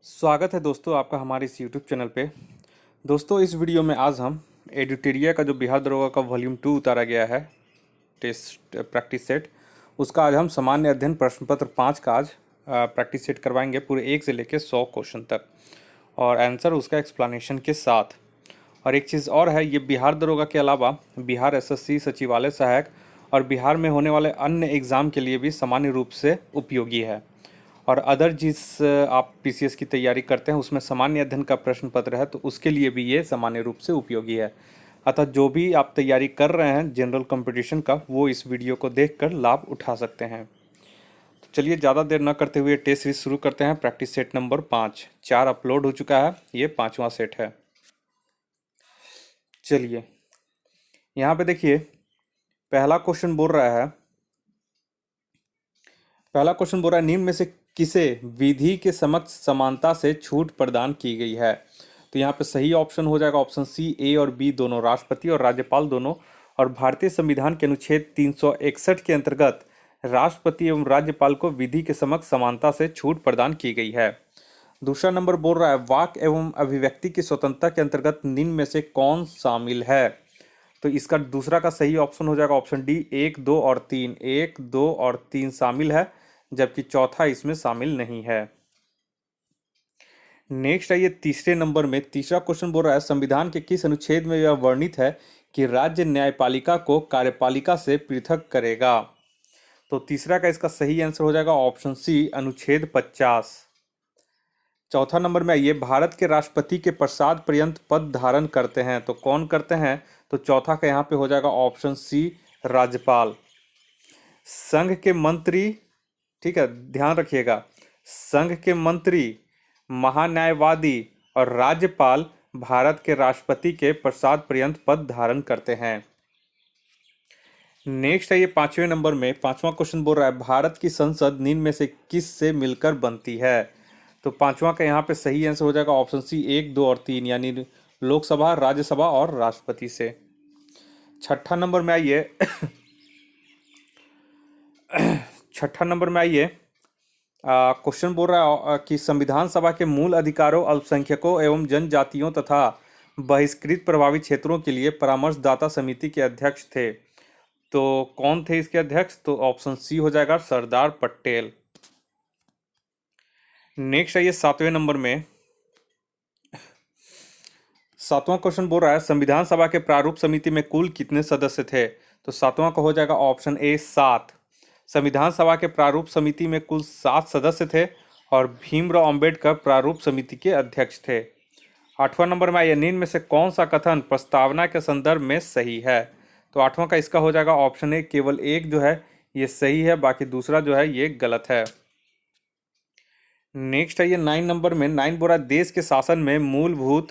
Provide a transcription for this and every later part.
स्वागत है दोस्तों आपका हमारे इस यूट्यूब चैनल पे। दोस्तों इस वीडियो में आज हम एडिटेरिया का जो बिहार दरोगा का वॉल्यूम 2 उतारा गया है, टेस्ट प्रैक्टिस सेट, उसका आज हम सामान्य अध्ययन प्रश्न पत्र 5 का आज प्रैक्टिस सेट करवाएंगे पूरे 1 से लेकर 100 क्वेश्चन तक, और आंसर उसका एक्सप्लेनेशन के साथ। और एक चीज़ और है, ये बिहार दरोगा के अलावा बिहार एसएससी सचिवालय सहायक और बिहार में होने वाले अन्य एग्ज़ाम के लिए भी सामान्य रूप से उपयोगी है। और अदर जिस आप पीसीएस की तैयारी करते हैं उसमें सामान्य अध्ययन का प्रश्न पत्र है, तो उसके लिए भी ये सामान्य रूप से उपयोगी है। अतः जो भी आप तैयारी कर रहे हैं जनरल कंपटीशन का, वो इस वीडियो को देखकर लाभ उठा सकते हैं। तो चलिए ज़्यादा देर न करते हुए टेस्ट सीरीज शुरू करते हैं। प्रैक्टिस सेट नंबर 5 4 अपलोड हो चुका है, ये 5वां सेट है। चलिए यहाँ पे देखिए, पहला क्वेश्चन बोल रहा है निम्न में से किसे विधि के समक्ष समानता से छूट प्रदान की गई है। तो यहाँ पे सही ऑप्शन हो जाएगा ऑप्शन सी, ए और बी दोनों, राष्ट्रपति और राज्यपाल दोनों। और भारतीय संविधान के अनुच्छेद 361 के अंतर्गत राष्ट्रपति एवं राज्यपाल को विधि के समक्ष समानता से छूट प्रदान की गई है। दूसरा नंबर बोल रहा है वाक एवं अभिव्यक्ति की स्वतंत्रता के अंतर्गत निम्न में से कौन शामिल है। तो इसका दूसरा का सही ऑप्शन हो जाएगा ऑप्शन डी, 1, 2 और 3। 1, 2 और 3 शामिल है, जबकि चौथा इसमें शामिल नहीं है। नेक्स्ट है ये तीसरे नंबर में, तीसरा क्वेश्चन बोल रहा है संविधान के किस अनुच्छेद में यह वर्णित है कि राज्य न्यायपालिका को कार्यपालिका से पृथक करेगा। तो तीसरा का इसका सही आंसर हो जाएगा ऑप्शन सी, अनुच्छेद 50। चौथा नंबर में आइए, भारत के राष्ट्रपति के पश्चात पर्यंत पद धारण करते हैं, तो कौन करते हैं। तो चौथा का यहाँ पे हो जाएगा ऑप्शन सी, राज्यपाल। संघ के मंत्री, ठीक है ध्यान रखिएगा, संघ के मंत्री, महान्यायवादी और राज्यपाल भारत के राष्ट्रपति के पश्चात पर्यंत पद धारण करते हैं। नेक्स्ट है ये 5वें नंबर में, 5वां क्वेश्चन बोल रहा है भारत की संसद निम्न में से किस से मिलकर बनती है। तो 5वां का यहाँ पे सही आंसर हो जाएगा ऑप्शन सी, 1, 2 और 3, यानी लोकसभा, राज्यसभा और राष्ट्रपति से। छठा नंबर में आइए छठा नंबर में आइए, क्वेश्चन बोल रहा है कि संविधान सभा के मूल अधिकारों, अल्पसंख्यकों एवं जनजातियों तथा बहिष्कृत प्रभावित क्षेत्रों के लिए परामर्शदाता समिति के अध्यक्ष थे। तो कौन थे इसके अध्यक्ष। तो ऑप्शन सी हो जाएगा सरदार पटेल। नेक्स्ट है ये 7वें नंबर में, 7वां क्वेश्चन बोल रहा है संविधान सभा के प्रारूप समिति में कुल कितने सदस्य थे। तो 7वां का हो जाएगा ऑप्शन ए, 7। संविधान सभा के प्रारूप समिति में कुल 7 सदस्य थे और भीमराव अंबेडकर प्रारूप समिति के अध्यक्ष थे। 8वां नंबर में आइए, निम्न में से कौन सा कथन प्रस्तावना के संदर्भ में सही है। तो 8वां का इसका हो जाएगा ऑप्शन ए, केवल एक जो है ये सही है, बाकी दूसरा जो है ये गलत है। नेक्स्ट है ये 9 नंबर में, 9 बोल रहा है देश के शासन में मूलभूत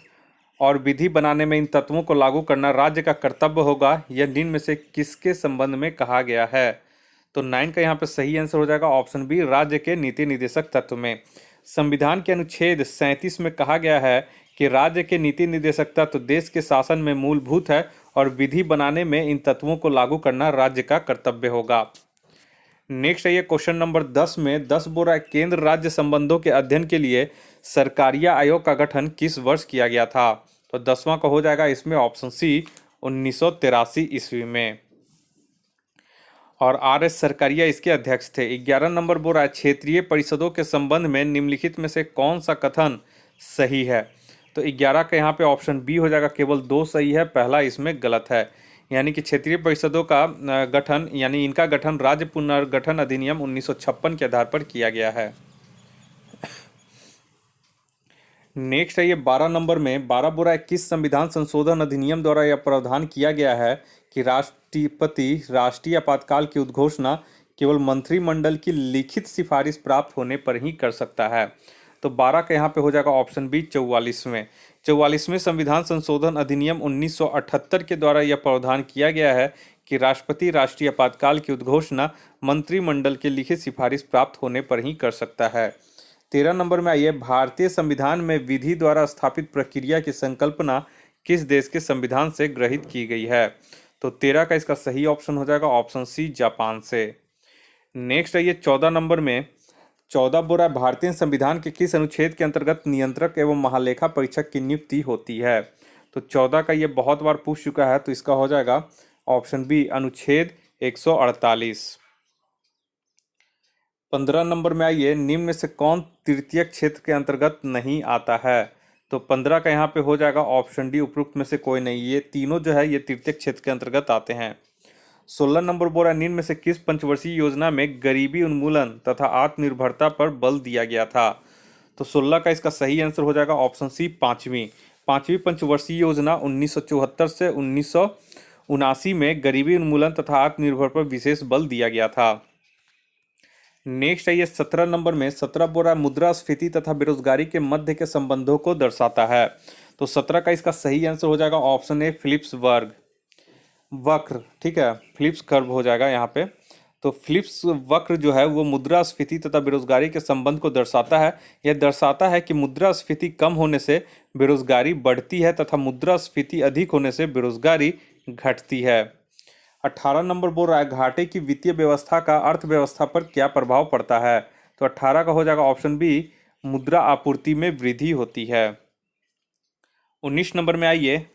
और विधि बनाने में इन तत्वों को लागू करना राज्य का कर्तव्य होगा, यह निम्न में से किसके संबंध में कहा गया है। तो 9 का यहाँ पे सही आंसर हो जाएगा ऑप्शन बी, राज्य के नीति निर्देशक तत्व में। संविधान के अनुच्छेद 37 में कहा गया है कि राज्य के नीति निर्देशक तत्व देश के शासन में मूलभूत है और विधि बनाने में इन तत्वों को लागू करना राज्य का कर्तव्य होगा। नेक्स्ट है ये क्वेश्चन नंबर 10 में, 10 बोल रहा है केंद्र राज्य संबंधों के अध्ययन के लिए सरकारिया आयोग का गठन किस वर्ष किया गया था। तो 10वां का हो जाएगा इसमें ऑप्शन सी, 1983 ईस्वी में। और आर एस सरकारिया इसके अध्यक्ष थे। 11 नंबर बोल रहा है क्षेत्रीय परिषदों के संबंध में निम्नलिखित में से कौन सा कथन सही है। तो 11 का यहाँ पे ऑप्शन बी हो जाएगा, केवल 2 सही है, पहला इसमें गलत है। यानी कि क्षेत्रीय परिषदों का गठन, यानी इनका गठन राज्य पुनर्गठन अधिनियम 1956 के आधार पर किया गया है। नेक्स्ट है ये 12 नंबर में, 12 बोल रहा है किस संविधान संशोधन अधिनियम द्वारा यह प्रावधान किया गया है कि राष्ट्रपति राष्ट्रीय आपातकाल की उद्घोषणा केवल मंत्रिमंडल की लिखित सिफारिश प्राप्त होने पर ही कर सकता है। तो 12 का यहाँ पे हो जाएगा ऑप्शन बी, 44वें। 44वें संविधान संशोधन अधिनियम 1978 के द्वारा यह प्रावधान किया गया है कि राष्ट्रपति राष्ट्रीय आपातकाल की उद्घोषणा मंत्रिमंडल की लिखित सिफारिश प्राप्त होने पर ही कर सकता है। 13 नंबर में आइए, भारतीय संविधान में विधि द्वारा स्थापित प्रक्रिया की संकल्पना किस देश के संविधान से ग्रहित की गई है। तो 13 का इसका सही ऑप्शन हो जाएगा ऑप्शन सी, जापान से। नेक्स्ट है ये 14 नंबर में, 14 बोल रहा है भारतीय संविधान के किस अनुच्छेद के अंतर्गत नियंत्रक एवं महालेखा परीक्षक की नियुक्ति होती है। तो 14 का ये बहुत बार पूछ चुका है, तो इसका हो जाएगा ऑप्शन बी अनुच्छेद 148। 15 नंबर में आइए, निम्न में से कौन तृतीय क्षेत्र के अंतर्गत नहीं आता है। तो 15 का यहाँ पे हो जाएगा ऑप्शन डी उपरोक्त में से कोई नहीं। ये तीनों जो है ये तृतीय क्षेत्र के अंतर्गत आते हैं। 16 नंबर बोल रहा है निम्न में से किस पंचवर्षीय योजना में गरीबी उन्मूलन तथा आत्मनिर्भरता पर बल दिया गया था। तो 16 का इसका सही आंसर हो जाएगा ऑप्शन सी पांचवी पंचवर्षीय योजना 1974 से 1979 में गरीबी उन्मूलन तथा आत्मनिर्भर पर विशेष बल दिया गया था। नेक्स्ट है ये 17 नंबर में 17 बोल रहा है मुद्रास्फीति तथा बेरोजगारी के मध्य के संबंधों को दर्शाता है। तो 17 का इसका सही आंसर हो जाएगा ऑप्शन ए फिलिप्स वक्र। ठीक है, फिलिप्स कर्व हो जाएगा यहाँ पे। तो फिलिप्स वक्र जो है वो मुद्रास्फीति तथा बेरोजगारी के संबंध को दर्शाता है। यह दर्शाता है कि मुद्रास्फीति कम होने से बेरोजगारी बढ़ती है तथा मुद्रास्फीति अधिक होने से बेरोजगारी घटती है। 18 नंबर बोल रहा है घाटे की वित्तीय व्यवस्था का अर्थव्यवस्था पर क्या प्रभाव पड़ता है। तो 18 का हो जाएगा ऑप्शन बी मुद्रा आपूर्ति में वृद्धि होती है। 19 नंबर में आइए,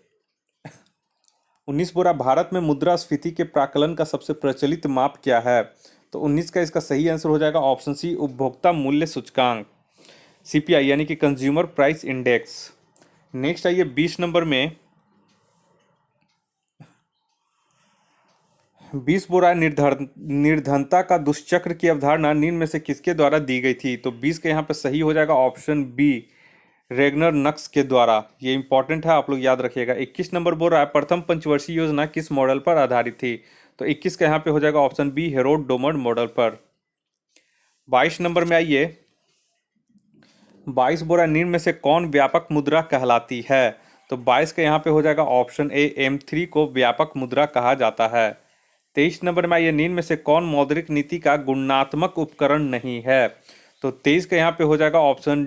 19 बोल रहा भारत में मुद्रास्फीति के प्राकलन का सबसे प्रचलित माप क्या है। तो 19 का इसका सही आंसर हो जाएगा ऑप्शन सी उपभोक्ता मूल्य सूचकांक सीपीआई यानी कि कंज्यूमर प्राइस इंडेक्स। नेक्स्ट आइए 20 नंबर में, 20 बोल रहा है निर्धनता का दुष्चक्र की अवधारणा निम्न में से किसके द्वारा दी गई थी। तो 20 के यहाँ पे सही हो जाएगा ऑप्शन बी रेगनर नक्स के द्वारा। ये इंपॉर्टेंट है, आप लोग याद रखिएगा। 21 नंबर बोल रहा है प्रथम पंचवर्षीय योजना किस मॉडल पर आधारित थी। तो 21 का यहाँ पे हो जाएगा option B Harrod Domar model पर। 22 नंबर में आइए, 22 बोल रहा है निम्न में से कौन व्यापक मुद्रा कहलाती है। तो 22 का यहाँ पे हो जाएगा ऑप्शन ए M3 को व्यापक मुद्रा कहा जाता है। 23 नंबर में आइए, निम्न में से कौन मौद्रिक नीति का गुणात्मक उपकरण नहीं है। तो 23 का यहाँ पे हो जाएगा ऑप्शन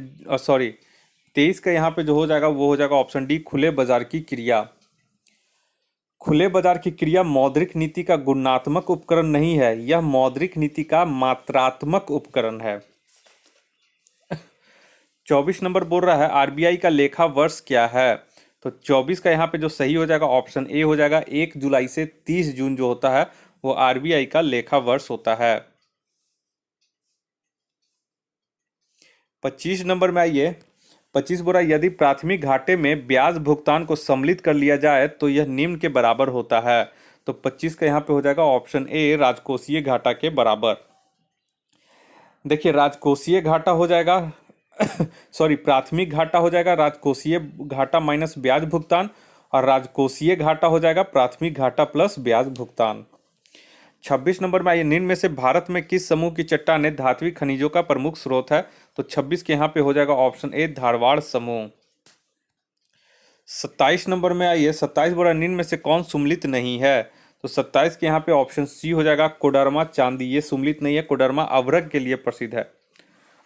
23 का यहाँ पे जो हो जाएगा वो हो जाएगा ऑप्शन डी खुले बाजार की क्रिया। खुले बाजार की क्रिया मौद्रिक नीति का गुणात्मक उपकरण नहीं है, यह मौद्रिक नीति का मात्रात्मक उपकरण है। 24 नंबर बोल रहा है आरबीआई का लेखा वर्ष क्या है। तो 24 का यहाँ पे जो सही हो जाएगा ऑप्शन ए हो जाएगा 1 जुलाई से 30 जून जो होता है वो आरबीआई का लेखा वर्ष होता है। 25 नंबर में आइए, 25 बोल रहा है यदि प्राथमिक घाटे में ब्याज भुगतान को सम्मिलित कर लिया जाए तो यह निम्न के बराबर होता है। तो 25 का यहाँ पे हो जाएगा ऑप्शन ए राजकोषीय घाटा के बराबर। देखिए राजकोषीय घाटा हो जाएगा प्राथमिक घाटा हो जाएगा राजकोषीय घाटा माइनस ब्याज भुगतान, और राजकोषीय घाटा हो जाएगा प्राथमिक घाटा प्लस ब्याज भुगतान। 26 नंबर में आइए, निम्न में से भारत में किस समूह की चट्टानें धात्विक खनिजों का प्रमुख स्रोत है। तो 26 के यहाँ पे हो जाएगा ऑप्शन ए धारवाड़ समूह। 27 नंबर में आइए, 27 बोला निम्न में से कौन सुम्मिलित नहीं है। तो 27 के यहाँ पे ऑप्शन सी हो जाएगा कोडरमा चांदी। ये सुम्मिलित नहीं है, कोडरमा अवरक के लिए प्रसिद्ध है।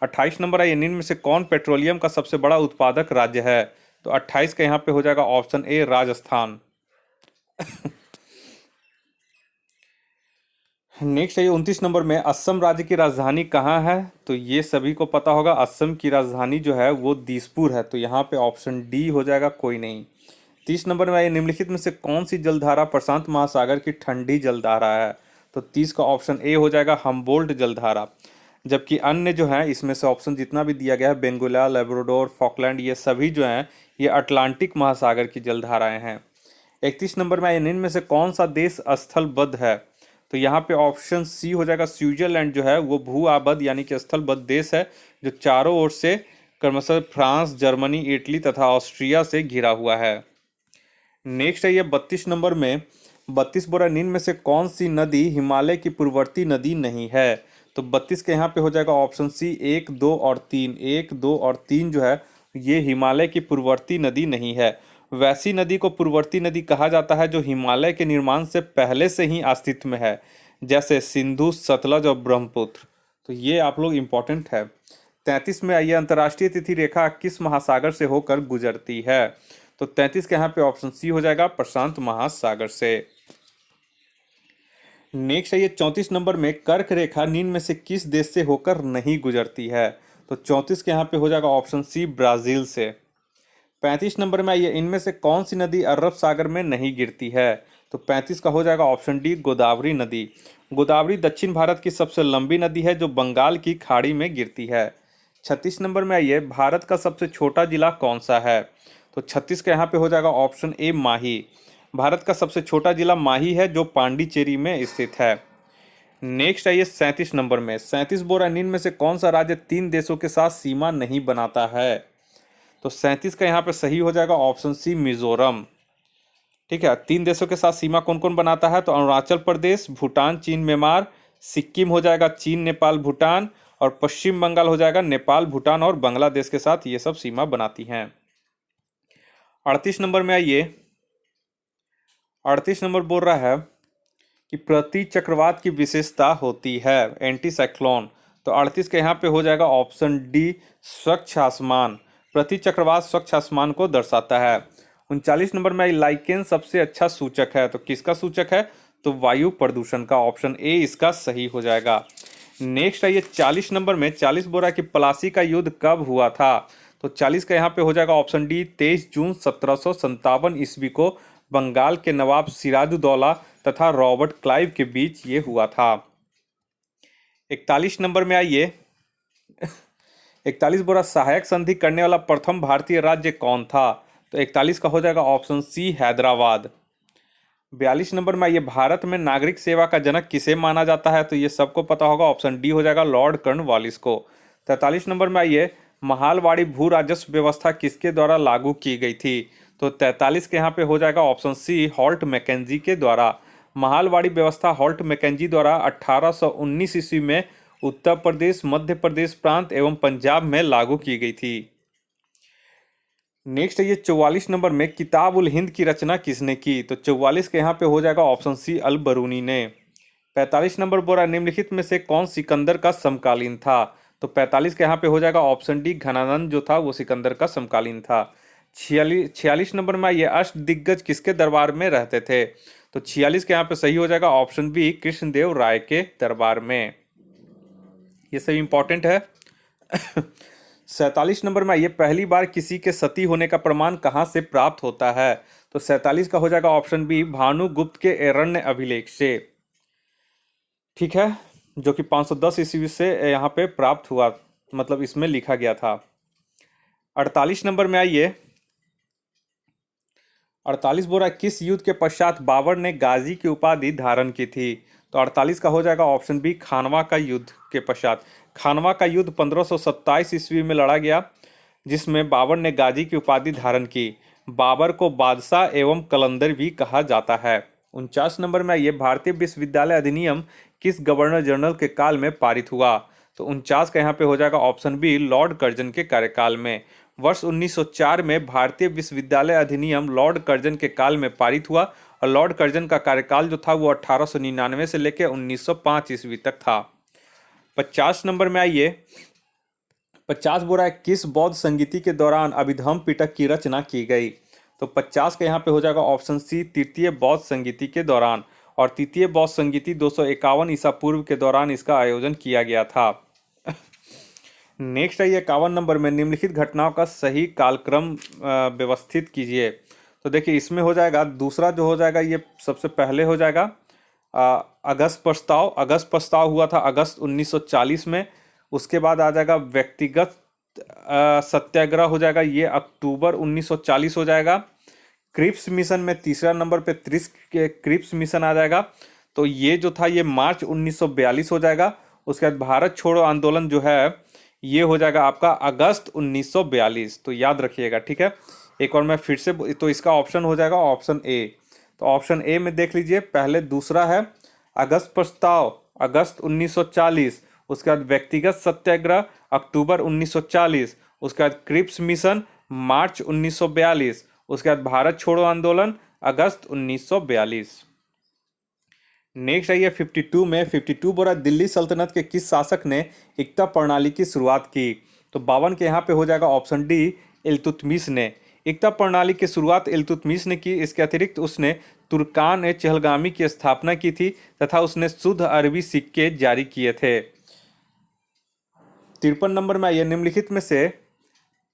28 नंबर आइए, निम्न में से कौन पेट्रोलियम का सबसे बड़ा उत्पादक राज्य है। तो 28 का यहाँ पे हो जाएगा ऑप्शन ए राजस्थान। नेक्स्ट है 29 नंबर में असम राज्य की राजधानी कहाँ है। तो ये सभी को पता होगा, असम की राजधानी जो है वो दिसपुर है। तो यहाँ पे ऑप्शन डी हो जाएगा कोई नहीं। 30 नंबर में आइए, निम्नलिखित में से कौन सी जलधारा प्रशांत महासागर की ठंडी जलधारा है। तो 30 का ऑप्शन ए हो जाएगा हम्बोल्ट जलधारा। जबकि अन्य जो है इसमें से ऑप्शन जितना भी दिया गया है बेंगोला, लेब्राडोर, फॉकलैंड, ये सभी जो हैं ये अटलांटिक महासागर की जलधाराएं हैं। 31 नंबर में आइए, निम्न में से कौन सा देश स्थलबद्ध है। तो यहाँ पे ऑप्शन सी हो जाएगा स्विट्जरलैंड जो है वो भू आबद्ध यानी कि स्थलबद्ध देश है, जो चारों ओर से क्रमशः फ्रांस, जर्मनी, इटली तथा ऑस्ट्रिया से घिरा हुआ है। नेक्स्ट है ये 32 नंबर में, 32 बोरा निम्न में से कौन सी नदी हिमालय की पूर्ववर्ती नदी नहीं है। तो 32 के यहाँ पे हो जाएगा ऑप्शन सी 1, 2 और 3। 1, 2 और 3 जो है ये हिमालय की पूर्ववर्ती नदी नहीं है। वैसी नदी को पूर्ववर्ती नदी कहा जाता है जो हिमालय के निर्माण से पहले से ही अस्तित्व में है, जैसे सिंधु, सतलज और ब्रह्मपुत्र। तो ये आप लोग इम्पोर्टेंट है। 33 में आइए, अंतर्राष्ट्रीय तिथि रेखा किस महासागर से होकर गुजरती है। तो 33 के यहाँ पे ऑप्शन सी हो जाएगा प्रशांत महासागर से। नेक्स्ट है ये 34 नंबर में, कर्क रेखा निम्न में से किस देश से होकर नहीं गुजरती है? तो 34 के यहाँ पे हो जाएगा ऑप्शन सी, ब्राजील से। 35 नंबर में आइए, इनमें से कौन सी नदी अरब सागर में नहीं गिरती है? तो 35 का हो जाएगा ऑप्शन डी, गोदावरी नदी। गोदावरी दक्षिण भारत की सबसे लंबी नदी है जो बंगाल की खाड़ी में गिरती है। 36 नंबर में आइए, भारत का सबसे छोटा जिला कौन सा है? तो 36 का यहाँ पे हो जाएगा ऑप्शन ए, माही। भारत का सबसे छोटा जिला माही है जो पांडिचेरी में स्थित है। नेक्स्ट है ये 37 नंबर में, 37 बोरा निम्न में से कौन सा राज्य 3 देशों के साथ सीमा नहीं बनाता है? तो 37 का यहाँ पे सही हो जाएगा ऑप्शन सी, मिजोरम। ठीक है, 3 देशों के साथ सीमा कौन कौन बनाता है? तो अरुणाचल प्रदेश, भूटान, चीन, म्यांमार। सिक्किम हो जाएगा चीन, नेपाल, भूटान। और पश्चिम बंगाल हो जाएगा नेपाल, भूटान और बांग्लादेश के साथ ये सब सीमा बनाती हैं। 38 नंबर में आइए, 38 नंबर बोल रहा है कि प्रति चक्रवात की विशेषता होती है, एंटी साइक्लोन। तो 38 के यहाँ पे हो जाएगा ऑप्शन डी, स्वच्छ आसमान। प्रति चक्रवात स्वच्छ आसमान को दर्शाता है। 39 नंबर में लाइकेन सबसे अच्छा सूचक है, तो किसका सूचक है? तो वायु प्रदूषण का, ऑप्शन ए इसका सही हो जाएगा। नेक्स्ट है ये 40 नंबर में, 40 बोरा की प्लासी का युद्ध कब हुआ था? तो 40 का यहाँ पे हो जाएगा ऑप्शन डी, 23 जून 1757 ईस्वी को बंगाल के नवाब सिराजुद्दौला तथा रॉबर्ट क्लाइव के बीच ये हुआ था। 41 नंबर में आइए, 41 बोरा सहायक संधि करने वाला प्रथम भारतीय राज्य कौन था? तो 41 का हो जाएगा ऑप्शन सी, हैदराबाद। 42 नंबर में आइए, भारत में नागरिक सेवा का जनक किसे माना जाता है? तो ये सबको पता होगा, ऑप्शन डी हो जाएगा, लॉर्ड कर्नवालिस को। 43 नंबर में आइए, महालवाड़ी भू राजस्व व्यवस्था किसके द्वारा लागू की गई थी? तो 43 के यहाँ पे हो जाएगा ऑप्शन सी, हॉल्ट मैकेंजी के द्वारा। महालवाड़ी व्यवस्था हॉल्ट मैकेंजी द्वारा 1819 ईस्वी में उत्तर प्रदेश, मध्य प्रदेश प्रांत एवं पंजाब में लागू की गई थी। नेक्स्ट है ये 44 नंबर में, किताब उल हिंद की रचना किसने की? तो 44 के यहाँ पे हो जाएगा ऑप्शन सी, अल बरूनी ने। 45 नंबर बोरा, निम्नलिखित में से कौन सिकंदर का समकालीन था? तो 45 के यहाँ पे हो जाएगा ऑप्शन डी, घनानंद जो था वो सिकंदर का समकालीन था। 46 नंबर में ये अष्ट दिग्गज किसके दरबार में रहते थे? तो 46 के यहाँ पे सही हो जाएगा ऑप्शन बी, कृष्णदेव राय के दरबार में। ये सब इंपॉर्टेंट है। 47 नंबर में ये पहली बार किसी के सती होने का प्रमाण कहाँ से प्राप्त होता है? तो 47 का हो जाएगा ऑप्शन बी, भानुगुप्त के एरण्य अभिलेख से। ठीक है, जो कि 510 ईस्वी से यहाँ पे प्राप्त हुआ, मतलब इसमें लिखा गया था। 48 नंबर में आइए, 48 बोरा, किस युद्ध के पश्चात बाबर ने गाजी की उपाधि धारण की थी? तो 48 का हो जाएगा ऑप्शन बी, खानवा का युद्ध के पश्चात। खानवा का युद्ध 1527 ईस्वी में लड़ा गया, जिसमें बाबर ने गाजी की उपाधि धारण की। बाबर को बादशाह एवं कलंदर भी कहा जाता है। 49 नंबर में ये भारतीय विश्वविद्यालय अधिनियम किस गवर्नर जनरल के काल में पारित हुआ? तो 49 का यहाँ पे हो जाएगा ऑप्शन बी, लॉर्ड कर्जन के कार्यकाल में। वर्ष 1904 में भारतीय विश्वविद्यालय अधिनियम लॉर्ड कर्जन के काल में पारित हुआ और लॉर्ड कर्जन का कार्यकाल जो था वो 1899 से लेकर 1905 ईस्वी तक था। 50 नंबर में आइए, 50 बोरा, किस बौद्ध संगीति के दौरान अभिधम्म पिटक की रचना की गई? तो 50 का यहाँ पे हो जाएगा ऑप्शन सी, तृतीय बौद्ध संगीति के दौरान। और तृतीय बौद्ध संगीति 251 ईसा पूर्व के दौरान इसका आयोजन किया गया था। नेक्स्ट है ये 51 नंबर में, निम्नलिखित घटनाओं का सही कालक्रम व्यवस्थित कीजिए। तो देखिए इसमें हो जाएगा, दूसरा जो हो जाएगा ये सबसे पहले हो जाएगा अगस्त प्रस्ताव। अगस्त प्रस्ताव हुआ था अगस्त 1940 में। उसके बाद आ जाएगा व्यक्तिगत सत्याग्रह हो जाएगा, ये अक्टूबर 1940 हो जाएगा। क्रिप्स मिशन में तीसरा नंबर पे क्रिप्स मिशन आ जाएगा, तो ये जो था ये मार्च 1942 हो जाएगा। उसके बाद भारत छोड़ो आंदोलन जो है ये हो जाएगा आपका अगस्त 1942, तो याद रखिएगा। ठीक है, एक और मैं फिर से, तो इसका ऑप्शन हो जाएगा ऑप्शन ए। तो ऑप्शन ए में देख लीजिए, पहले दूसरा है अगस्त प्रस्ताव अगस्त 1940, उसके बाद व्यक्तिगत सत्याग्रह अक्टूबर 1940, उसके बाद क्रिप्स मिशन मार्च 1942, उसके बाद भारत छोड़ो आंदोलन अगस्त 1942। नेक्स्ट है ये 52 में, 52 बोरा, दिल्ली सल्तनत के किस शासक ने इक्ता प्रणाली की शुरुआत की? तो 52 के यहाँ पे हो जाएगा ऑप्शन डी, इल्तुतमिश ने। इक्ता प्रणाली की शुरुआत इल्तुतमिश ने की। इसके अतिरिक्त उसने तुर्कान ए चहलगामी की स्थापना की थी तथा उसने शुद्ध अरबी सिक्के जारी किए थे। 53 नंबर में आइए, निम्नलिखित में से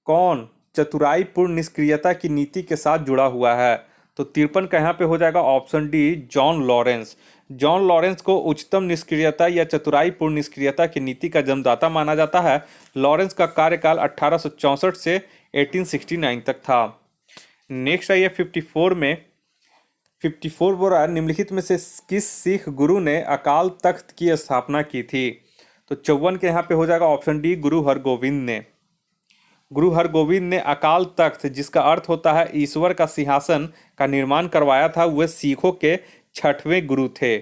कौन चतुराईपूर्ण निष्क्रियता की नीति के साथ जुड़ा हुआ है? तो 53 का यहाँ पे हो जाएगा option D, John Lawrence. John Lawrence को उच्चतम निष्क्रियता या चतुराईपूर्ण निष्क्रियता की नीति का जन्मदाता माना जाता है। लॉरेंस का कार्यकाल 1864 से 1869 तक था। नेक्स्ट आइए 54 में। 54 बोल रहा है, निम्नलिखित में से किस सिख गुरु ने अकाल तख्त की स्थापना की थी? तो 54 के यहाँ पे हो जाएगा ऑप्शन डी, गुरु हरगोविंद ने। गुरु हरगोविंद ने अकाल तख्त, जिसका अर्थ होता है ईश्वर का सिंहासन, का निर्माण करवाया था। वे सिखों के 6वें गुरु थे।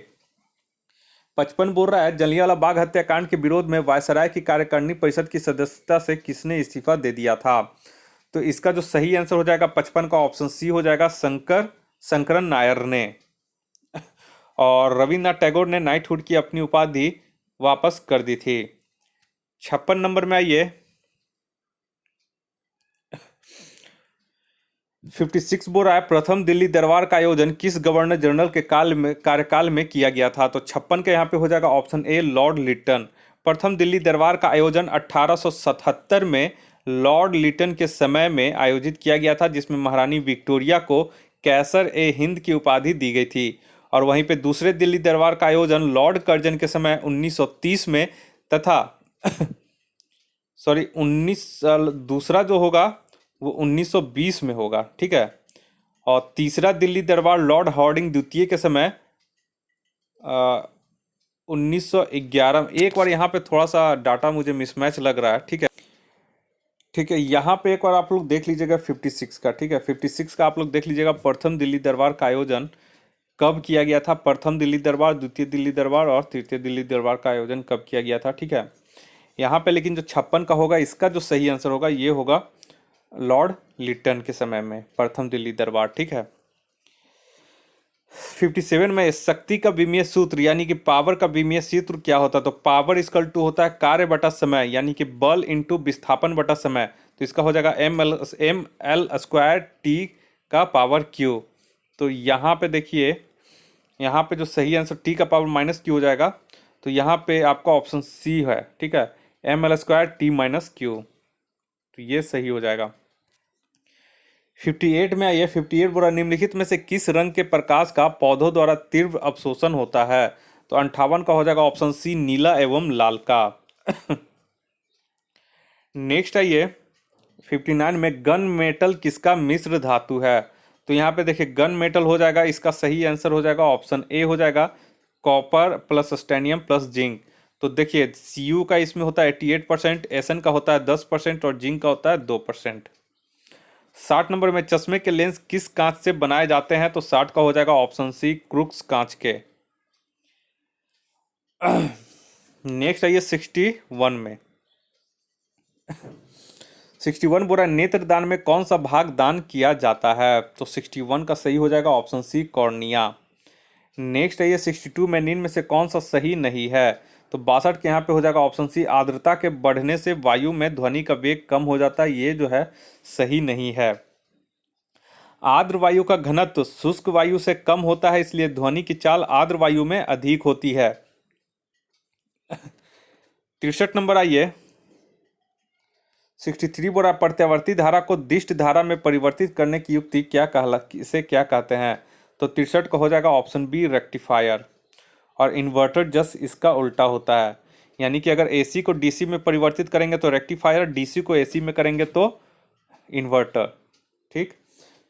55 बोल रहा है, जलियांवाला बाग हत्याकांड के विरोध में वायसराय की कार्यकारिणी परिषद की सदस्यता से किसने इस्तीफा दे दिया था? तो इसका जो सही आंसर हो जाएगा 55 का ऑप्शन सी हो जाएगा, शंकरन नायर ने। और रविन्द्रनाथ टैगोर ने नाइटहुड की अपनी उपाधि वापस कर दी थी। 56 नंबर में आइए, 56 बोल रहा है, प्रथम दिल्ली दरबार का आयोजन किस गवर्नर जनरल के कार्यकाल में किया गया था? तो 56 के यहाँ पे हो जाएगा ऑप्शन ए, लॉर्ड लिटन। प्रथम दिल्ली दरबार का आयोजन 1877 में लॉर्ड लिटन के समय में आयोजित किया गया था, जिसमें महारानी विक्टोरिया को कैसर ए हिंद की उपाधि दी गई थी। और वहीं पे दूसरे दिल्ली दरबार का आयोजन लॉर्ड कर्जन के समय 1930 में तथा सॉरी 19 दूसरा जो होगा वो 1920 में होगा, ठीक है। और तीसरा दिल्ली दरबार लॉर्ड हार्डिंग द्वितीय के समय 1911। एक बार यहाँ पे थोड़ा सा डाटा मुझे मिसमैच लग रहा है, ठीक है। ठीक है, यहाँ पे एक बार आप लोग देख लीजिएगा 56 का, ठीक है। 56 का आप लोग देख लीजिएगा, प्रथम दिल्ली दरबार का आयोजन कब किया गया था? प्रथम दिल्ली दरबार, द्वितीय दिल्ली दरबार और तृतीय दिल्ली दरबार का आयोजन कब किया गया था, ठीक है। यहाँ पे लेकिन जो 56 का होगा, इसका जो सही आंसर होगा ये होगा लॉर्ड लिटन के समय में प्रथम दिल्ली दरबार, ठीक है। 57 में शक्ति का विमीय सूत्र यानी कि पावर का विमीय सूत्र क्या होता है? तो पावर इक्वल टू होता है कार्य बटा समय, यानी कि बल इंटू विस्थापन बटा समय। तो इसका हो जाएगा ml² t का पावर q। तो यहाँ पे देखिए, यहाँ पे जो सही आंसर t का पावर -q हो जाएगा। तो यहाँ पे आपका ऑप्शन सी है, ठीक है, ml² t - q। तो ये सही हो जाएगा। 58 में आइए, 58 बोला, निम्नलिखित में से किस रंग के प्रकाश का पौधों द्वारा तीव्र अवशोषण होता है? तो 58 का हो जाएगा ऑप्शन सी, नीला एवं लाल का। नेक्स्ट आइए 59 में, गन मेटल किसका मिश्र धातु है? तो यहाँ पे देखिए गन मेटल हो जाएगा, इसका सही आंसर हो जाएगा ऑप्शन ए हो जाएगा, कॉपर प्लस स्टेनियम प्लस जिंक। तो देखिए Cu का इसमें होता है 88%, Sn का होता है 10% और जिंक का होता है 2%। 60 नंबर में, चश्मे के लेंस किस कांच से बनाए जाते हैं? तो 60 का हो जाएगा ऑप्शन सी, क्रूक्स कांच के। नेक्स्ट आइए 61 में। 61 बोला, नेत्रदान में कौन सा भाग दान किया जाता है? तो 61 का सही हो जाएगा ऑप्शन सी, कॉर्निया। नेक्स्ट आइए 62 में, निम्न में से कौन सा सही नहीं है? तो 62 के यहाँ पे हो जाएगा ऑप्शन सी, आर्द्रता के बढ़ने से वायु में ध्वनि का वेग कम हो जाता है। ये जो है सही नहीं है। आर्द्र वायु का घनत्व शुष्क वायु से कम होता है, इसलिए ध्वनि की चाल आर्द्र वायु में अधिक होती है। 63 नंबर आइए, 63 बोरा, प्रत्यावर्ती धारा को दिष्ट धारा में परिवर्तित करने की युक्ति इसे क्या कहते हैं? तो 63 का हो जाएगा ऑप्शन बी, रेक्टिफायर। और इन्वर्टर जस्ट इसका उल्टा होता है, यानी कि अगर एसी को डीसी में परिवर्तित करेंगे तो रेक्टिफायर, डीसी को एसी में करेंगे तो इन्वर्टर, ठीक।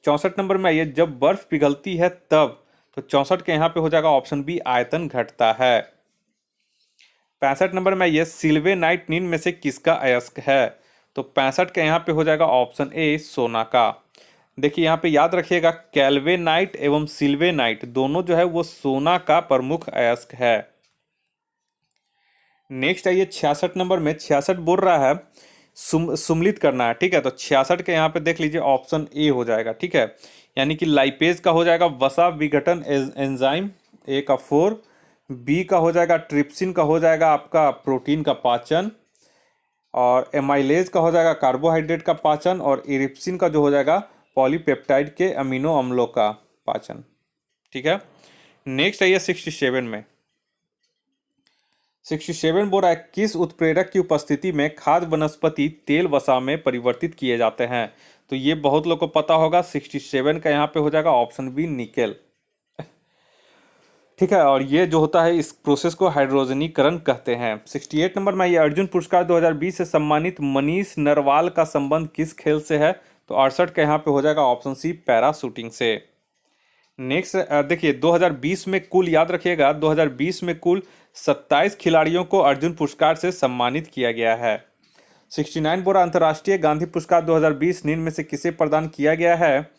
64 नंबर में आइए, जब बर्फ पिघलती है तब? तो 64 के यहाँ पे हो जाएगा ऑप्शन बी, आयतन घटता है। 65 नंबर में आइए, सिल्वेनाइट निम्न में से किसका अयस्क है? तो 65 के यहाँ पे हो जाएगा ऑप्शन ए, सोना का। देखिए यहाँ पे याद रखिएगा, कैल्वेनाइट एवं सिल्वेनाइट दोनों जो है वो सोना का प्रमुख अयस्क है। नेक्स्ट आइए 66 नंबर में, 66 बोल रहा है सुम्मिलित करना है, ठीक है। तो 66 के यहाँ पे देख लीजिए ऑप्शन ए हो जाएगा, ठीक है, यानी कि लाइपेज का हो जाएगा वसा विघटन एंजाइम, ए का 4, बी का हो जाएगा ट्रिप्सिन का हो जाएगा आपका प्रोटीन का पाचन, और एमाइलेज का हो जाएगा कार्बोहाइड्रेट का पाचन, और इरिप्सिन का जो हो जाएगा पॉलीपेप्टाइड के अमीनो अम्लों का पाचन। ठीक है, नेक्स्ट है ये 67 में। 67 बोल रहा है किस उत्प्रेरक की उपस्थिति में खाद्य वनस्पति तेल वसा में परिवर्तित किए जाते हैं। तो ये बहुत लोग को पता होगा। 67 का यहाँ पे हो जाएगा ऑप्शन बी निकेल। ठीक है, और ये जो होता है इस प्रोसेस को हाइड्रोजनीकरण कहते हैं। 68 नंबर में ये अर्जुन पुरस्कार 2020 से सम्मानित मनीष नरवाल का संबंध किस खेल से है। तो 68 का यहाँ पे हो जाएगा ऑप्शन सी पैरा शूटिंग से। नेक्स्ट देखिए 2020 में कुल, याद रखिएगा 2020 में कुल 27 खिलाड़ियों को अर्जुन पुरस्कार से सम्मानित किया गया है। 69 बोरा अंतर्राष्ट्रीय गांधी पुरस्कार 2020 निम्न में से किसे प्रदान किया गया है।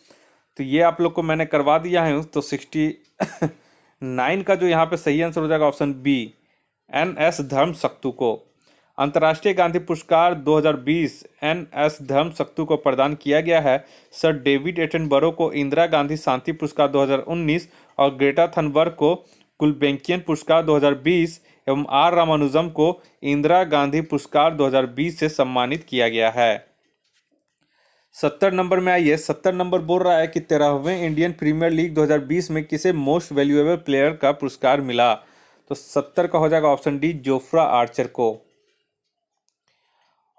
तो ये आप लोग को मैंने करवा दिया है। तो 69 का जो यहाँ पे सही आंसर हो जाएगा ऑप्शन बी NS धर्मशक्तु को। अंतर्राष्ट्रीय गांधी पुरस्कार 2020 NS धर्मशक्तु को प्रदान किया गया है। सर डेविड एटनबरो को इंदिरा गांधी शांति पुरस्कार 2019 और ग्रेटा थनबर्ग को कुलबेंकियन पुरस्कार 2020 एवं R रामानुजम को इंदिरा गांधी पुरस्कार 2020 से सम्मानित किया गया है। 70 नंबर में आइए। 70 नंबर बोल रहा है कि 13वें इंडियन प्रीमियर लीग 2020 में किसे मोस्ट वैल्यूएबल प्लेयर का पुरस्कार मिला। तो 70 का हो जाएगा ऑप्शन डी जोफ्रा आर्चर को।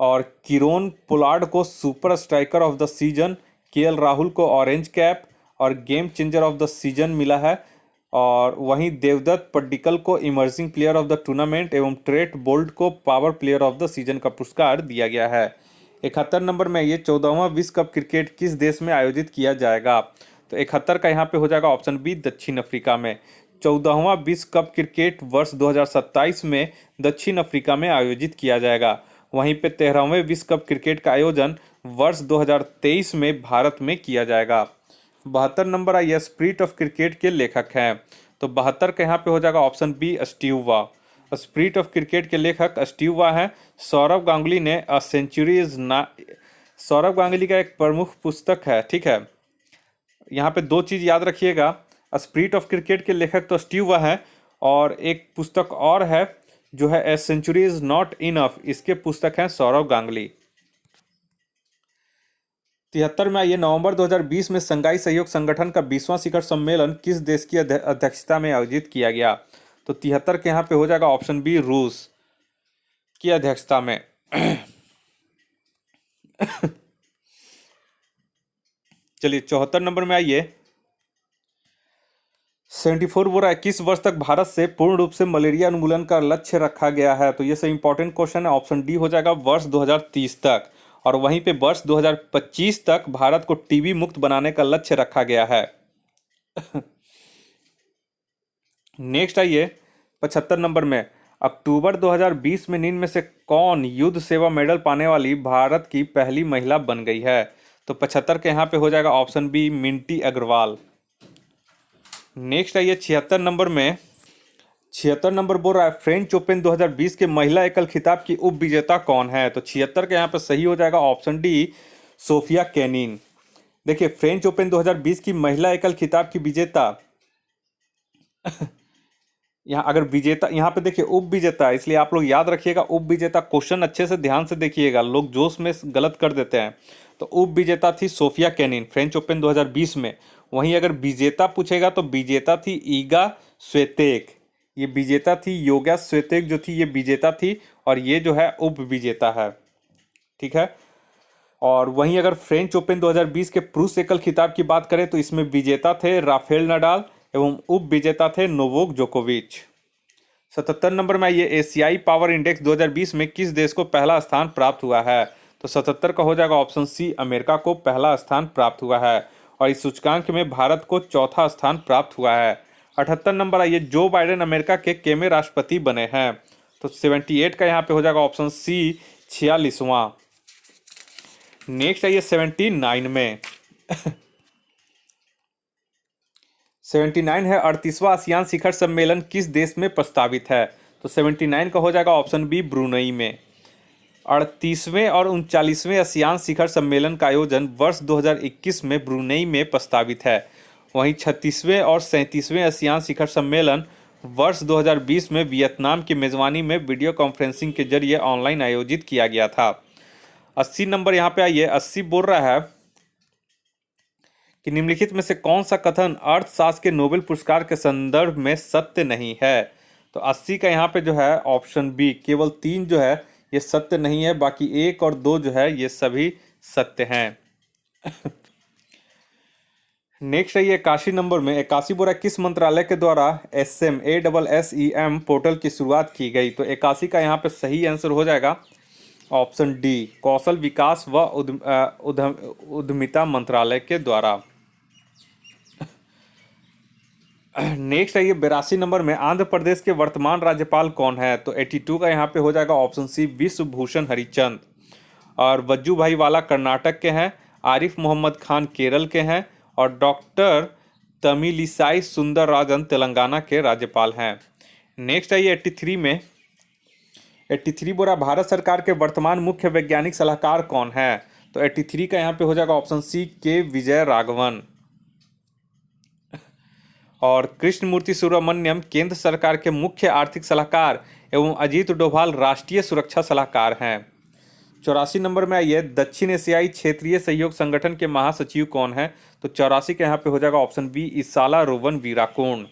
और किरोन पोलार्ड को super striker of the season, KL Rahul को ऑरेंज कैप और game changer of the season मिला है। और वहीं देवदत्त पड्डिकल को emerging player of the tournament एवं ट्रेट बोल्ट को power player of the season का पुरस्कार दिया गया है। 71 नंबर में ये 14वां विश्व कप क्रिकेट किस देश में आयोजित किया जाएगा। तो 71 का यहाँ पे हो जाएगा ऑप्शन बी दक्षिण अफ्रीका में। 14वां विश्व कप क्रिकेट वर्ष 2027 में दक्षिण अफ्रीका में आयोजित किया जाएगा। वहीं पे 13वें विश्व कप क्रिकेट का आयोजन वर्ष 2023 में भारत में किया जाएगा। 72 नंबर आइए स्पिरिट ऑफ क्रिकेट के लेखक हैं। तो 72 का यहाँ पे हो जाएगा ऑप्शन बी स्टीव वा। स्पिरिट ऑफ क्रिकेट के लेखक स्टीव वा हैं। सौरव गांगुली ने अ सेंचुरी इज ना, सौरव गांगुली का एक प्रमुख पुस्तक है। ठीक है, यहाँ पे दो चीज याद रखिएगा। स्पिरिट ऑफ क्रिकेट के लेखक तो स्टीव वा है और एक पुस्तक और है जो है a century is not enough, इसके पुस्तक हैं सौरव गांगुली। 73 में आइए नवंबर 2020 में संघाई सहयोग संगठन का 20वां शिखर सम्मेलन किस देश की अध्यक्षता में आयोजित किया गया। तो 73 के यहाँ पे हो जाएगा ऑप्शन बी रूस की अध्यक्षता में। चलिए 74 नंबर में आइए। 74 बोल रहा है किस वर्ष तक भारत से पूर्ण रूप से मलेरिया उन्मूलन का लक्ष्य रखा गया है। तो ये से इंपॉर्टेंट क्वेश्चन है। ऑप्शन डी हो जाएगा वर्ष 2030 तक। और वहीं पे वर्ष 2025 तक भारत को टीबी मुक्त बनाने का लक्ष्य रखा गया है। नेक्स्ट आइए 75 नंबर में। अक्टूबर 2020 में निम्न में से कौन युद्ध सेवा मेडल पाने वाली भारत की पहली महिला बन गई है। तो 75 के यहाँ पे हो जाएगा option B Minty Agarwal. Next आइए 76 नंबर में। 76 नंबर बोल रहा है फ्रेंच ओपन 2020 के महिला एकल खिताब की उप विजेता कौन है। तो 76 के यहाँ पे सही हो जाएगा ऑप्शन डी सोफिया केनिन। देखिए फ्रेंच ओपन 2020 की महिला एकल खिताब की विजेता यहाँ अगर विजेता यहाँ पे देखिए उप विजेता, इसलिए आप लोग याद रखिएगा उप विजेता। क्वेश्चन अच्छे से ध्यान से देखिएगा, लोग जोश में गलत कर देते हैं। तो उप विजेता थी सोफिया केनिन फ्रेंच ओपन 2020 में। वहीं अगर विजेता पूछेगा तो विजेता थी ईगा स्वेतेक। ये विजेता थी योगा स्वेतेक जो थी, ये विजेता थी और ये जो है उप विजेता है। ठीक है, और वहीं अगर फ्रेंच ओपन 2020 के पुरुष एकल खिताब की बात करें तो इसमें विजेता थे राफेल नडाल एवं उप विजेता थे नोवोक जोकोविच। 77 नंबर में ये एशियाई पावर इंडेक्स 2020 में किस देश को पहला स्थान प्राप्त हुआ है। तो 77 का हो जाएगा ऑप्शन सी अमेरिका को पहला स्थान प्राप्त हुआ है और इस सूचकांक में भारत को चौथा स्थान प्राप्त हुआ है। 78 नंबर आइए जो बाइडेन अमेरिका के केमे राष्ट्रपति बने हैं। तो 78 का यहाँ पे हो जाएगा ऑप्शन सी 46वां। नेक्स्ट आइए 79 में। 79 है 38वां आसियान शिखर सम्मेलन किस देश में प्रस्तावित है। तो 79 का हो जाएगा ऑप्शन बी ब्रुनई में। 38वें और 39वें आसियान शिखर सम्मेलन का आयोजन वर्ष 2021 में ब्रुनई में प्रस्तावित है। वहीं 36वें और 37वें आसियान शिखर सम्मेलन वर्ष 2020 में वियतनाम की मेजबानी में वीडियो कॉन्फ्रेंसिंग के जरिए ऑनलाइन आयोजित किया गया था। 80 नंबर यहाँ पे आइए। 80 बोल रहा है कि निम्नलिखित में से कौन सा कथन अर्थशास्त्र के नोबेल पुरस्कार के संदर्भ में सत्य नहीं है। तो 80 का यहाँ पे जो है ऑप्शन बी, केवल 3 जो है ये सत्य नहीं है, बाकी 1 और 2 जो है ये सभी सत्य हैं। नेक्स्ट है ये 81 नंबर में 81 बोरा किस मंत्रालय के द्वारा SEM पोर्टल की शुरुआत की गई। तो 81 का यहाँ पे सही आंसर हो जाएगा ऑप्शन डी, कौशल विकास व उद्यमिता मंत्रालय के द्वारा। नेक्स्ट है ये 82 नंबर में आंध्र प्रदेश के वर्तमान राज्यपाल कौन है। तो 82 का यहाँ पे हो जाएगा ऑप्शन सी, विश्वभूषण हरिचंद। और वज्जूभाई वाला कर्नाटक के हैं, आरिफ मोहम्मद खान केरल के हैं, और डॉक्टर तमिलिसाई सुंदरराजन तेलंगाना के राज्यपाल हैं। नेक्स्ट है ये 83 में 83 बोरा भारत सरकार के वर्तमान मुख्य वैज्ञानिक सलाहकार कौन है। तो 83 का यहाँ पे हो जाएगा ऑप्शन सी, के विजय राघवन। और कृष्णमूर्ति सुब्रमण्यम केंद्र सरकार के मुख्य आर्थिक सलाहकार एवं अजीत डोभाल राष्ट्रीय सुरक्षा सलाहकार हैं। 84 नंबर में आइए, दक्षिण एशियाई क्षेत्रीय सहयोग संगठन के महासचिव कौन है। तो 84 के यहाँ पे हो जाएगा ऑप्शन बी, इसाला रोवन वीराकुन।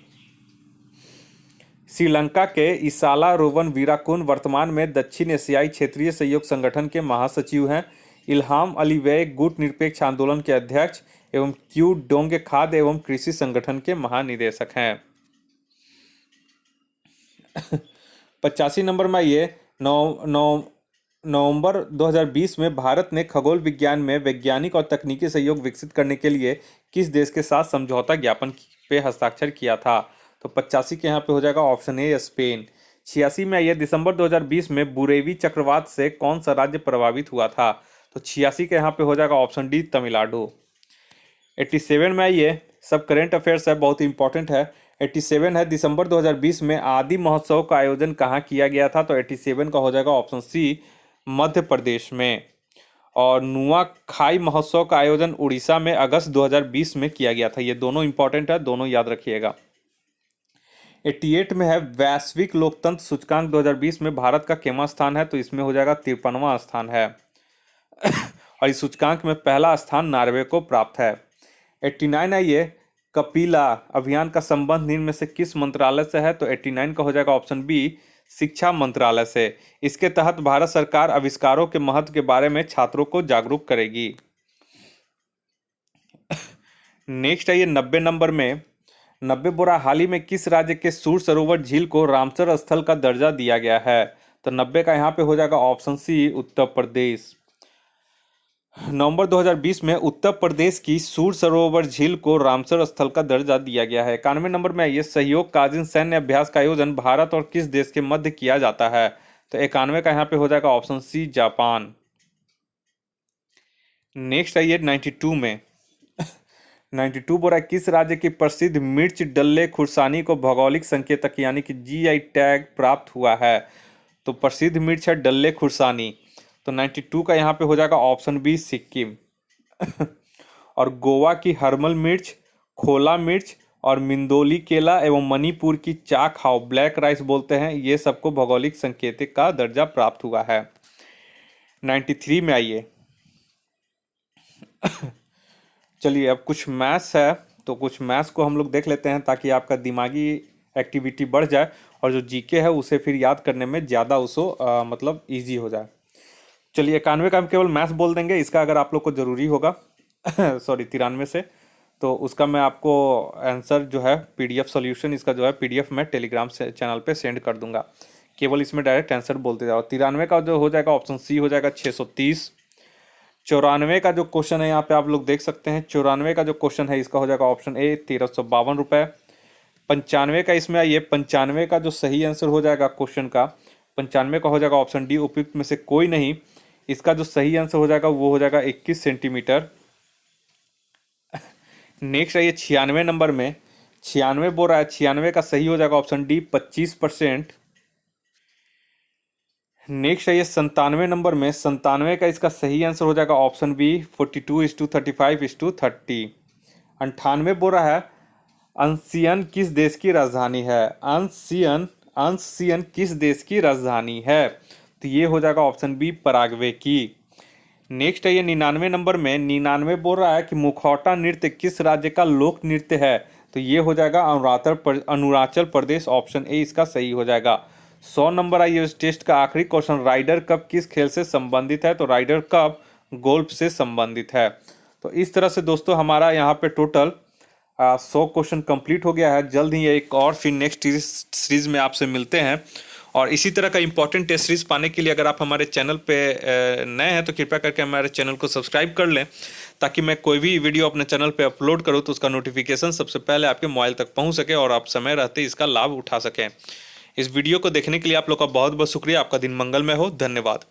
श्रीलंका के इसाला रोवन वीराकुन वर्तमान में दक्षिण एशियाई क्षेत्रीय सहयोग संगठन के महासचिव हैं। इल्हाम अलीवै गुट निरपेक्ष आंदोलन के अध्यक्ष एवं क्यू डोंगे खाद्य एवं कृषि संगठन के महानिदेशक हैं। 85 नंबर में आइए, नवंबर 2020 में भारत ने खगोल विज्ञान में वैज्ञानिक और तकनीकी सहयोग विकसित करने के लिए किस देश के साथ समझौता ज्ञापन पे हस्ताक्षर किया था। तो 85 के यहाँ पे हो जाएगा ऑप्शन ए, स्पेन। 86 में आइए, दिसंबर 2020 में बुरेवी चक्रवात से कौन सा राज्य प्रभावित हुआ था। तो 86 के यहाँ पे हो जाएगा ऑप्शन डी, तमिलनाडु। 87 में आइए, सब करेंट अफेयर्स है, बहुत इंपॉर्टेंट है। 87 है, दिसंबर 2020 में आदि महोत्सव का आयोजन कहाँ किया गया था। तो 87 का हो जाएगा ऑप्शन सी, मध्य प्रदेश में। और नुआखाई महोत्सव का आयोजन उड़ीसा में अगस्त 2020 में किया गया था। ये दोनों इंपॉर्टेंट है, दोनों याद रखिएगा। 88 में है, वैश्विक लोकतंत्र सूचकांक 2020 में भारत का केवां स्थान है। तो इसमें हो जाएगा 53वां स्थान है। और इस सूचकांक में पहला स्थान नॉर्वे को प्राप्त है। 89 है ये, कपिला अभियान का संबंध निम्न में से किस मंत्रालय से है। तो 89 का हो जाएगा ऑप्शन बी, शिक्षा मंत्रालय से। इसके तहत भारत सरकार आविष्कारों के महत्व के बारे में छात्रों को जागरूक करेगी। नेक्स्ट है ये 90 नंबर में 90 बोरा हाल ही में किस राज्य के सूर सरोवर झील को रामसर स्थल का दर्जा दिया गया है। तो 90 का यहाँ पे हो जाएगा ऑप्शन सी, उत्तर प्रदेश। नवंबर 2020 में उत्तर प्रदेश की सूर सरोवर झील को रामसर स्थल का दर्जा दिया गया है। 91 नंबर में आइए, सहयोग कालीन सैन्य अभ्यास का आयोजन भारत और किस देश के मध्य किया जाता है। तो 91 का यहाँ पे हो जाएगा ऑप्शन सी, जापान। नेक्स्ट आइए 92 में 92 बोरा किस राज्य की प्रसिद्ध मिर्च डल्ले खुर्सानी को भौगोलिक संकेतक यानी कि GI टैग प्राप्त हुआ है। तो प्रसिद्ध मिर्च है डल्ले खुर्सानी। तो 92 का यहाँ पे हो जाएगा ऑप्शन बी, सिक्किम। और गोवा की हरमल मिर्च, खोला मिर्च और मिंदोली केला एवं मणिपुर की चा खाओ ब्लैक राइस बोलते हैं, ये सबको भौगोलिक संकेतक का दर्जा प्राप्त हुआ है। 93 में आइए। चलिए अब कुछ मैथ्स है, तो कुछ मैथ्स को हम लोग देख लेते हैं ताकि आपका दिमागी एक्टिविटी बढ़ जाए और जो जीके है उसे फिर याद करने में ज़्यादा उसको मतलब ईजी हो जाए। चलिए 91 का हम केवल मैथ्स बोल देंगे, इसका अगर आप लोग को ज़रूरी होगा सॉरी 93 से, तो उसका मैं आपको आंसर जो है PDF सॉल्यूशन, इसका जो है PDF मैं टेलीग्राम से चैनल पे सेंड कर दूंगा। केवल इसमें डायरेक्ट आंसर बोलते जाओ। 93 का जो हो जाएगा ऑप्शन सी हो जाएगा 630। 94 का जो क्वेश्चन है यहाँ पे आप लोग देख सकते हैं, 94 का जो क्वेश्चन है इसका हो जाएगा ऑप्शन ए, 1352 रुपये। 95 का इसमें आइए, 95 का जो सही आंसर हो जाएगा क्वेश्चन का 95 का हो जाएगा ऑप्शन डी, उपयुक्त में से कोई नहीं। इसका जो सही आंसर हो जाएगा वो हो जाएगा 21 सेंटीमीटर। नेक्स्ट आइए 96 नंबर में 96 बोल रहा है, 96 का सही हो जाएगा ऑप्शन डी, 25%। नेक्स्ट आइए 97 नंबर में 97 का इसका सही आंसर हो जाएगा ऑप्शन बी, 42:35:30। 98 बोल रहा है, अंशियन किस देश की राजधानी है। अंशियन किस देश की राजधानी है। तो ये हो जाएगा ऑप्शन बी, पराग्वे की। नेक्स्ट है ये 99 नंबर में। 99 बोल रहा है कि मुखौटा नृत्य किस राज्य का लोक नृत्य है? तो ये हो जाएगा अरुणाचल प्रदेश, ऑप्शन ए इसका सही हो जाएगा। 100 नंबर आइए इस टेस्ट का आखिरी क्वेश्चन। राइडर कप किस खेल से संबंधित है? तो राइडर कप गोल्फ से संबंधित है। तो इस तरह से दोस्तों हमारा यहाँ पे टोटल 100 क्वेश्चन कंप्लीट हो गया है। जल्द ही एक और फिर नेक्स्ट सीरीज में आपसे मिलते हैं। और इसी तरह का इंपॉर्टेंट टेस्ट सीरीज पाने के लिए अगर आप हमारे चैनल पे नए हैं तो कृपया करके हमारे चैनल को सब्सक्राइब कर लें, ताकि मैं कोई भी वीडियो अपने चैनल पे अपलोड करूं तो उसका नोटिफिकेशन सबसे पहले आपके मोबाइल तक पहुंच सके और आप समय रहते इसका लाभ उठा सकें। इस वीडियो को देखने के लिए आप लोग का बहुत बहुत शुक्रिया। आपका दिन मंगलमय हो। धन्यवाद।